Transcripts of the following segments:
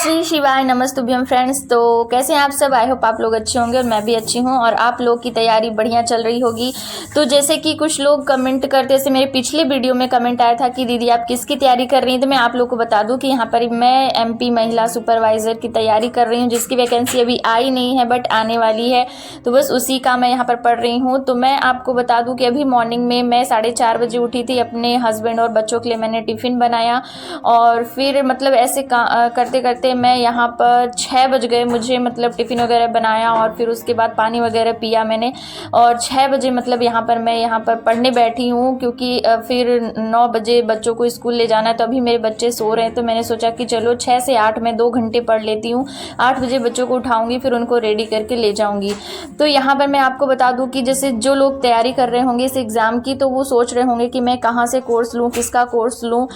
श्री शिवाय नमस्तुभ्यम फ्रेंड्स। तो कैसे हैं आप सब? आई होप आप लोग अच्छे होंगे और मैं भी अच्छी हूं और आप लोग की तैयारी बढ़िया चल रही होगी। तो जैसे कि कुछ लोग कमेंट करते, जैसे मेरे पिछले वीडियो में कमेंट आया था कि दीदी आप किसकी तैयारी कर रही हैं, तो मैं आप लोग को बता दूं कि यहाँ पर मैं एमपी महिला सुपरवाइज़र की तैयारी कर रही हूँ, जिसकी वैकेंसी अभी आई नहीं है बट आने वाली है। तो बस उसी का मैं यहाँ पर पढ़ रही हूँ। तो मैं आपको बता दूँ कि अभी मॉर्निंग में मैं 4:30 बजे उठी थी। अपने हस्बैंड और बच्चों के लिए मैंने टिफ़िन बनाया और फिर मतलब ऐसे करते करते मैं यहाँ पर 6 बज गए मुझे, मतलब टिफ़िन वगैरह बनाया और फिर उसके बाद पानी वगैरह पिया मैंने। और 6 बजे मतलब मैं यहाँ पर पढ़ने बैठी हूँ, क्योंकि फिर 9 बजे बच्चों को स्कूल ले जाना है। तो अभी मेरे बच्चे सो रहे हैं, तो मैंने सोचा कि चलो 6 से 8 में 2 घंटे पढ़ लेती हूँ। 8 बजे बच्चों को उठाऊँगी, फिर उनको रेडी करके ले जाऊँगी। तो यहाँ पर मैं आपको बता दूँ कि जैसे जो लोग तैयारी कर रहे होंगे इस एग्ज़ाम की, तो वो सोच रहे होंगे कि मैं कहाँ से कोर्स लूँ, किसका कोर्स लूँ।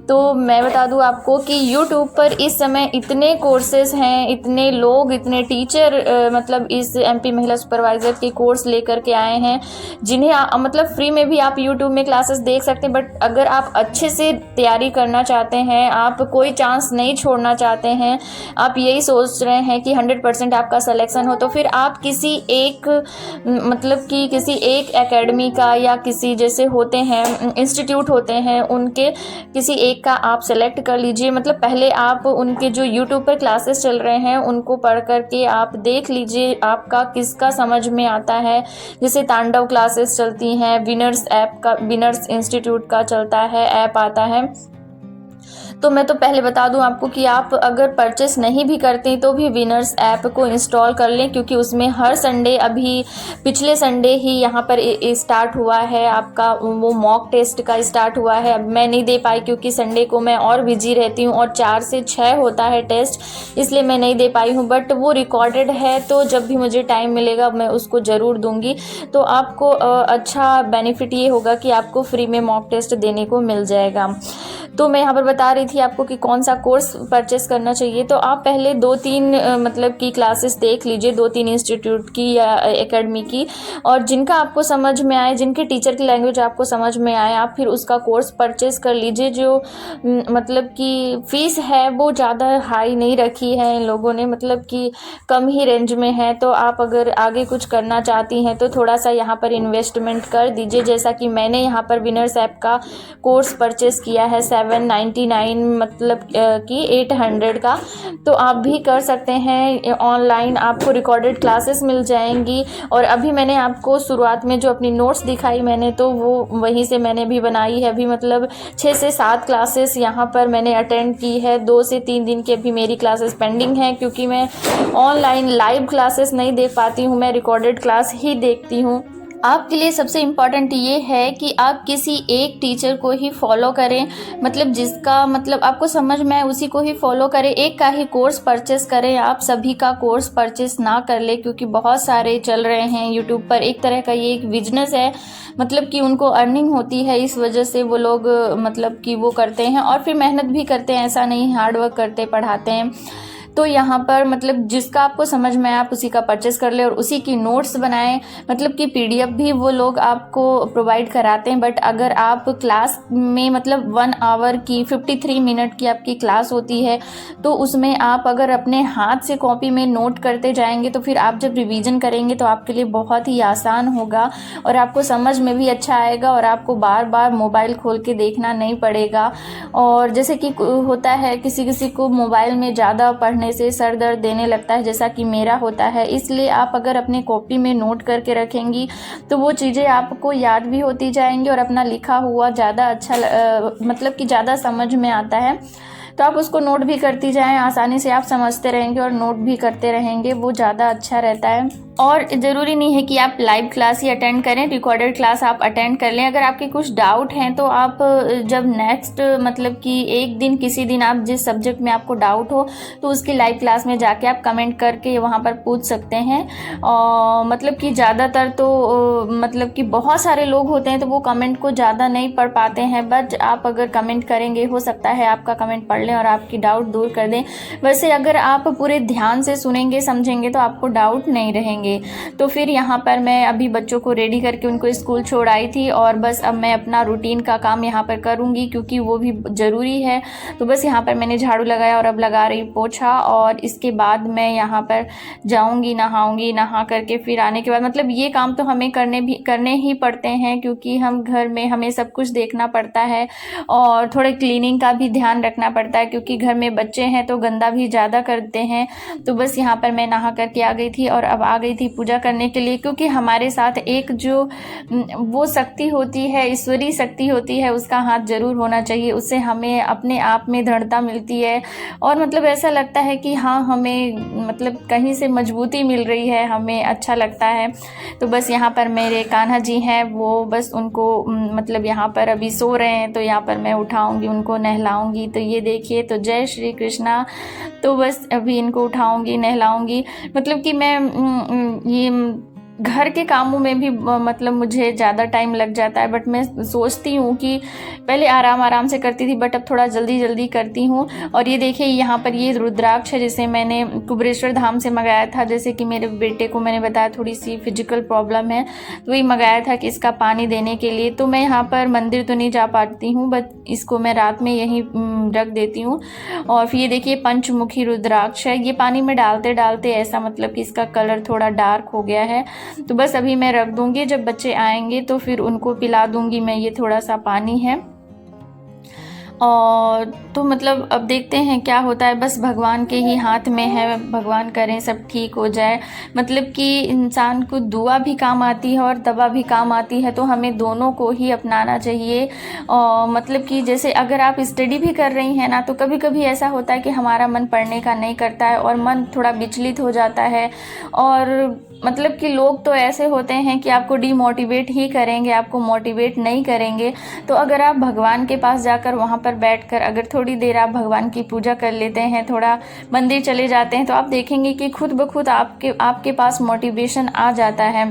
तो मैं बता दूँ आपको कि यूट्यूब पर इस समय इतने कोर्सेज़ हैं, इतने लोग, इतने टीचर मतलब इस एमपी महिला सुपरवाइज़र के कोर्स लेकर के आए हैं, जिन्हें मतलब फ्री में भी आप यूट्यूब में क्लासेस देख सकते हैं। बट अगर आप अच्छे से तैयारी करना चाहते हैं, आप कोई चांस नहीं छोड़ना चाहते हैं, आप यही सोच रहे हैं कि 100% आपका सिलेक्शन हो, तो फिर आप किसी एक मतलब कि किसी एक एकेडमी का या किसी जैसे होते हैं इंस्टीट्यूट होते हैं, उनके किसी एक का आप सेलेक्ट कर लीजिए। मतलब पहले आप उनके जो यूट्यूब पर क्लासेस चल रहे हैं उनको पढ़ करके आप देख लीजिए आपका किसका समझ में आता है। जैसे तांडव क्लासेस चलती हैं, विनर्स इंस्टीट्यूट का चलता है, ऐप आता है। तो मैं तो पहले बता दूं आपको कि आप अगर परचेस नहीं भी करते तो भी विनर्स ऐप को इंस्टॉल कर लें, क्योंकि उसमें हर संडे, अभी पिछले संडे ही यहाँ पर स्टार्ट हुआ है आपका वो मॉक टेस्ट का स्टार्ट हुआ है। अब मैं नहीं दे पाई क्योंकि संडे को मैं और बिजी रहती हूँ और 4 से 6 होता है टेस्ट, इसलिए मैं नहीं दे पाई हूँ। बट वो रिकॉर्डेड है, तो जब भी मुझे टाइम मिलेगा मैं उसको ज़रूर दूँगी। तो आपको अच्छा बेनिफिट ये होगा कि आपको फ्री में मॉक टेस्ट देने को मिल जाएगा। तो मैं यहाँ पर बता रही थी आपको कि कौन सा कोर्स परचेस करना चाहिए। तो आप पहले 2-3 मतलब की क्लासेस देख लीजिए, 2-3 इंस्टीट्यूट की या एकेडमी की, और जिनका आपको समझ में आए, जिनके टीचर की लैंग्वेज आपको समझ में आए, आप फिर उसका कोर्स परचेस कर लीजिए। जो मतलब कि फ़ीस है वो ज़्यादा हाई नहीं रखी है इन लोगों ने, मतलब कि कम ही रेंज में है। तो आप अगर आगे कुछ करना चाहती हैं तो थोड़ा सा यहाँ पर इन्वेस्टमेंट कर दीजिए। जैसा कि मैंने यहाँ पर विनर्स ऐप का कोर्स परचेस किया है 799, मतलब कि 800 का। तो आप भी कर सकते हैं ऑनलाइन, आपको रिकॉर्डेड क्लासेस मिल जाएंगी। और अभी मैंने आपको शुरुआत में जो अपनी नोट्स दिखाई मैंने, तो वो वहीं से मैंने भी बनाई है। अभी मतलब 6 से 7 क्लासेस यहाँ पर मैंने अटेंड की है। 2 से 3 दिन की अभी मेरी क्लासेस पेंडिंग हैं, क्योंकि मैं ऑनलाइन लाइव क्लासेस नहीं देख पाती हूँ, मैं रिकॉर्डेड क्लास ही देखती हूँ। आपके लिए सबसे इम्पॉर्टेंट ये है कि आप किसी एक टीचर को ही फॉलो करें, मतलब जिसका मतलब आपको समझ में आए उसी को ही फॉलो करें। एक का ही कोर्स परचेस करें, आप सभी का कोर्स परचेस ना कर ले, क्योंकि बहुत सारे चल रहे हैं यूट्यूब पर। एक तरह का ये एक बिजनेस है, मतलब कि उनको अर्निंग होती है, इस वजह से वो लोग मतलब कि वो करते हैं और फिर मेहनत भी करते हैं, ऐसा नहीं हार्ड वर्क करते पढ़ाते हैं। तो यहाँ पर मतलब जिसका आपको समझ में आए आप उसी का परचेस कर ले और उसी की नोट्स बनाएं। मतलब कि पीडीएफ भी वो लोग आपको प्रोवाइड कराते हैं। बट अगर आप क्लास में मतलब 1 आवर की 53 मिनट की आपकी क्लास होती है, तो उसमें आप अगर अपने हाथ से कॉपी में नोट करते जाएंगे तो फिर आप जब रिवीजन करेंगे तो आपके लिए बहुत ही आसान होगा और आपको समझ में भी अच्छा आएगा और आपको बार बार मोबाइल खोल के देखना नहीं पड़ेगा। और जैसे कि होता है किसी किसी को मोबाइल में ज़्यादा पढ़ने से सर दर्द देने लगता है, जैसा कि मेरा होता है। इसलिए आप अगर अपने कॉपी में नोट करके रखेंगी तो वो चीज़ें आपको याद भी होती जाएंगी और अपना लिखा हुआ ज़्यादा अच्छा मतलब कि ज़्यादा समझ में आता है। तो आप उसको नोट भी करती जाएं, आसानी से आप समझते रहेंगे और नोट भी करते रहेंगे, वो ज़्यादा अच्छा रहता है। और ज़रूरी नहीं है कि आप लाइव क्लास ही अटेंड करें, रिकॉर्डेड क्लास आप अटेंड कर लें। अगर आपके कुछ डाउट हैं तो आप जब नेक्स्ट मतलब कि एक दिन किसी दिन आप जिस सब्जेक्ट में आपको डाउट हो तो उसकी लाइव क्लास में जाके आप कमेंट करके वहाँ पर पूछ सकते हैं। और मतलब कि ज़्यादातर तो मतलब कि बहुत सारे लोग होते हैं तो वो कमेंट को ज़्यादा नहीं पढ़ पाते हैं, बट आप अगर कमेंट करेंगे हो सकता है आपका कमेंट पढ़ लें और आपकी डाउट दूर कर दें। वैसे अगर आप पूरे ध्यान से सुनेंगे समझेंगे तो आपको डाउट नहीं रहेंगे। करेंगे। तो फिर यहाँ पर मैं अभी बच्चों को रेडी करके उनको स्कूल छोड़ आई थी और बस अब मैं अपना रूटीन का काम यहाँ पर करूँगी क्योंकि वो भी ज़रूरी है। तो बस यहाँ पर मैंने झाड़ू लगाया और अब लगा रही पोछा, और इसके बाद मैं यहाँ पर जाऊँगी, नहाऊँगी। नहा करके फिर आने के बाद मतलब ये काम तो हमें करने ही पड़ते हैं क्योंकि हम घर में हमें सब कुछ देखना पड़ता है और थोड़े क्लीनिंग का भी ध्यान रखना पड़ता है क्योंकि घर में बच्चे हैं तो गंदा भी ज़्यादा करते हैं। तो बस यहाँ पर मैं नहा करके आ गई थी और अब आ गई थी पूजा करने के लिए, क्योंकि हमारे साथ एक जो वो शक्ति होती है, ईश्वरीय शक्ति होती है, उसका हाथ जरूर होना चाहिए। उससे हमें अपने आप में दृढ़ता मिलती है और मतलब ऐसा लगता है कि हाँ हमें मतलब कहीं से मजबूती मिल रही है, हमें अच्छा लगता है। तो बस यहाँ पर मेरे कान्हा जी हैं, वो बस उनको मतलब यहाँ पर अभी सो रहे हैं तो यहाँ पर मैं उठाऊंगी, उनको नहलाऊंगी। तो ये देखिए, तो जय श्री कृष्णा। तो बस अभी इनको उठाऊंगी, नहलाऊंगी। मतलब कि मैं ये घर के कामों में भी मतलब मुझे ज़्यादा टाइम लग जाता है, बट मैं सोचती हूँ कि पहले आराम से करती थी बट अब थोड़ा जल्दी करती हूँ। और ये देखिए यहाँ पर ये रुद्राक्ष है जिसे मैंने कुबेरेश्वर धाम से मंगाया था। जैसे कि मेरे बेटे को मैंने बताया थोड़ी सी फिजिकल प्रॉब्लम है तो वही मंगाया था कि इसका पानी देने के लिए। तो मैं यहाँ पर मंदिर तो नहीं जा पाती हूँ, बट इसको मैं रात में यहीं रख देती हूँ। और फिर ये देखिए पंचमुखी रुद्राक्ष है, ये पानी में डालते ऐसा मतलब कि इसका कलर थोड़ा डार्क हो गया है। तो बस अभी मैं रख दूंगी, जब बच्चे आएंगे तो फिर उनको पिला दूंगी मैं। ये थोड़ा सा पानी है और तो मतलब अब देखते हैं क्या होता है। बस भगवान के ही हाथ में है, भगवान करें सब ठीक हो जाए। मतलब कि इंसान को दुआ भी काम आती है और दवा भी काम आती है, तो हमें दोनों को ही अपनाना चाहिए। और मतलब कि जैसे अगर आप स्टडी भी कर रही हैं ना, तो कभी कभी ऐसा होता है कि हमारा मन पढ़ने का नहीं करता है और मन थोड़ा विचलित हो जाता है। और मतलब कि लोग तो ऐसे होते हैं कि आपको डीमोटिवेट ही करेंगे, आपको मोटिवेट नहीं करेंगे। तो अगर आप भगवान के पास जाकर वहाँ पर बैठकर अगर थोड़ी देर आप भगवान की पूजा कर लेते हैं, थोड़ा मंदिर चले जाते हैं, तो आप देखेंगे कि खुद ब खुद आपके पास मोटिवेशन आ जाता है।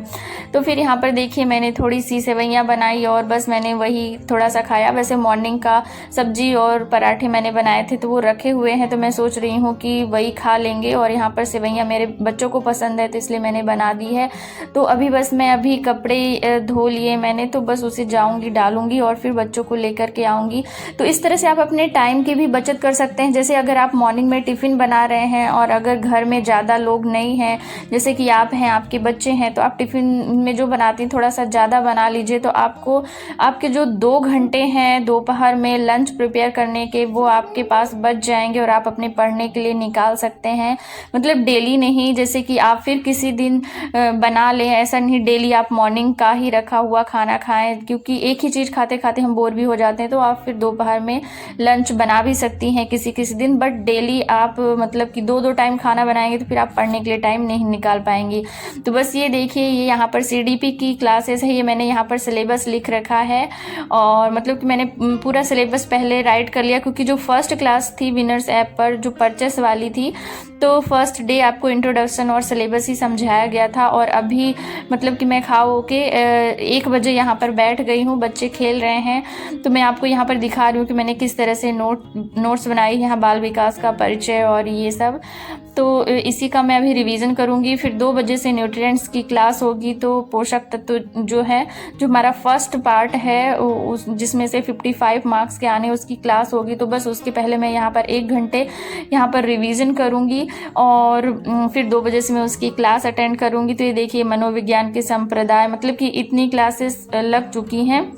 तो फिर यहाँ पर देखिए मैंने थोड़ी सी सेवइयाँ बनाई और बस मैंने वही थोड़ा सा खाया। वैसे मॉर्निंग का सब्जी और पराठे मैंने बनाए थे तो वो रखे हुए हैं, तो मैं सोच रही हूँ कि वही खा लेंगे। और यहाँ पर सेवइयाँ मेरे बच्चों को पसंद है तो इसलिए मैंने बना दी है। तो अभी बस मैं अभी कपड़े धो लिए मैंने, तो बस उसे जाऊंगी डालूंगी और फिर बच्चों को लेकर के आऊंगी। तो इस तरह से आप अपने टाइम की भी बचत कर सकते हैं। जैसे अगर आप मॉर्निंग में टिफ़िन बना रहे हैं और अगर घर में ज़्यादा लोग नहीं हैं, जैसे कि आप हैं, आपके बच्चे हैं, तो आप टिफ़िन में जो बनाती हैं थोड़ा सा ज़्यादा बना लीजिए। तो आपको आपके जो 2 घंटे हैं दोपहर में लंच प्रिपेयर करने के, वो आपके पास बच जाएंगे और आप अपने पढ़ने के लिए निकाल सकते हैं। मतलब डेली नहीं, जैसे कि आप फिर किसी दिन बना लें, ऐसा नहीं डेली आप मॉर्निंग का ही रखा हुआ खाना खाएं, क्योंकि एक ही चीज़ खाते खाते हम बोर भी हो जाते हैं। तो आप फिर दोपहर में लंच बना भी सकती हैं किसी दिन, बट डेली आप मतलब कि 2 टाइम खाना बनाएंगे तो फिर आप पढ़ने के लिए टाइम नहीं निकाल पाएंगी। तो बस ये देखिए, ये यहाँ पर CDP की क्लासेस है, ये मैंने यहाँ पर सिलेबस लिख रखा है और मतलब कि मैंने पूरा सिलेबस पहले राइट कर लिया, क्योंकि जो फर्स्ट क्लास थी विनर्स ऐप पर जो परचेस वाली थी, तो फर्स्ट डे आपको इंट्रोडक्शन और सिलेबस ही समझाया गया था। और अभी मतलब कि मैं खा के 1 बजे यहाँ पर बैठ गई हूँ, बच्चे खेल रहे हैं। तो मैं आपको यहाँ पर दिखा रही हूँ कि मैंने किस तरह से नोट्स बनाई है, बाल विकास का परिचय और ये सब। तो इसी का मैं अभी रिवीजन करूँगी। फिर 2 बजे से न्यूट्रिएंट्स की क्लास होगी, तो पोषक तत्व जो है, जो हमारा फर्स्ट पार्ट है जिसमें से 55 मार्क्स के आने, उसकी क्लास होगी। तो बस उसके पहले मैं यहाँ पर 1 घंटे यहाँ पर रिवीजन करूँगी और फिर 2 बजे से मैं उसकी क्लास अटेंड करूँगी। तो ये देखिए मनोविज्ञान के संप्रदाय, मतलब कि इतनी क्लासेस लग चुकी हैं।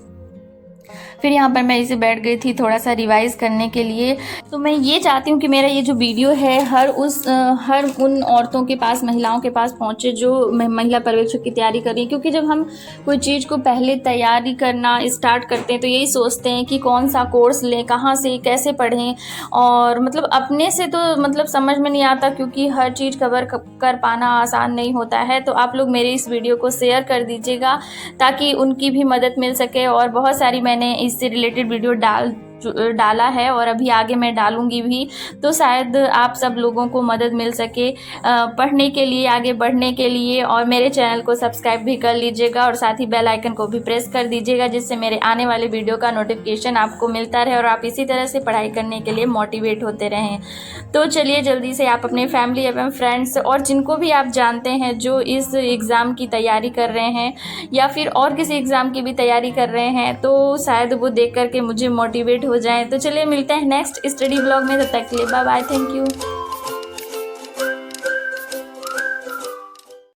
फिर यहाँ पर मैं इसे बैठ गई थी थोड़ा सा रिवाइज करने के लिए। तो मैं ये चाहती हूँ कि मेरा ये जो वीडियो है हर उन औरतों के पास, महिलाओं के पास पहुँचे जो महिला पर्यवेक्षक की तैयारी कर रही है। क्योंकि जब हम कोई चीज़ को पहले तैयारी करना स्टार्ट करते हैं तो यही सोचते हैं कि कौन सा कोर्स लें, कहाँ से कैसे पढ़ें, और मतलब अपने से तो मतलब समझ में नहीं आता, क्योंकि हर चीज़ कवर कर पाना आसान नहीं होता है। तो आप लोग मेरे इस वीडियो को शेयर कर दीजिएगा ताकि उनकी भी मदद मिल सके। और बहुत सारी मैंने इससे रिलेटेड वीडियो डाल डाला है और अभी आगे मैं डालूँगी भी, तो शायद आप सब लोगों को मदद मिल सके पढ़ने के लिए, आगे बढ़ने के लिए। और मेरे चैनल को सब्सक्राइब भी कर लीजिएगा और साथ ही बेल आइकन को भी प्रेस कर दीजिएगा, जिससे मेरे आने वाले वीडियो का नोटिफिकेशन आपको मिलता रहे और आप इसी तरह से पढ़ाई करने के लिए मोटिवेट होते रहें। तो चलिए जल्दी से आप अपने फैमिली एवं फ्रेंड्स और जिनको भी आप जानते हैं जो इस एग्ज़ाम की तैयारी कर रहे हैं या फिर और किसी एग्ज़ाम की भी तैयारी कर रहे हैं, तो शायद वो देख करके मुझे मोटिवेट हो जाएं। तो चलिए मिलते हैं नेक्स्ट स्टडी ब्लॉग में, तब तक के लिए बाय बाय, थैंक यू।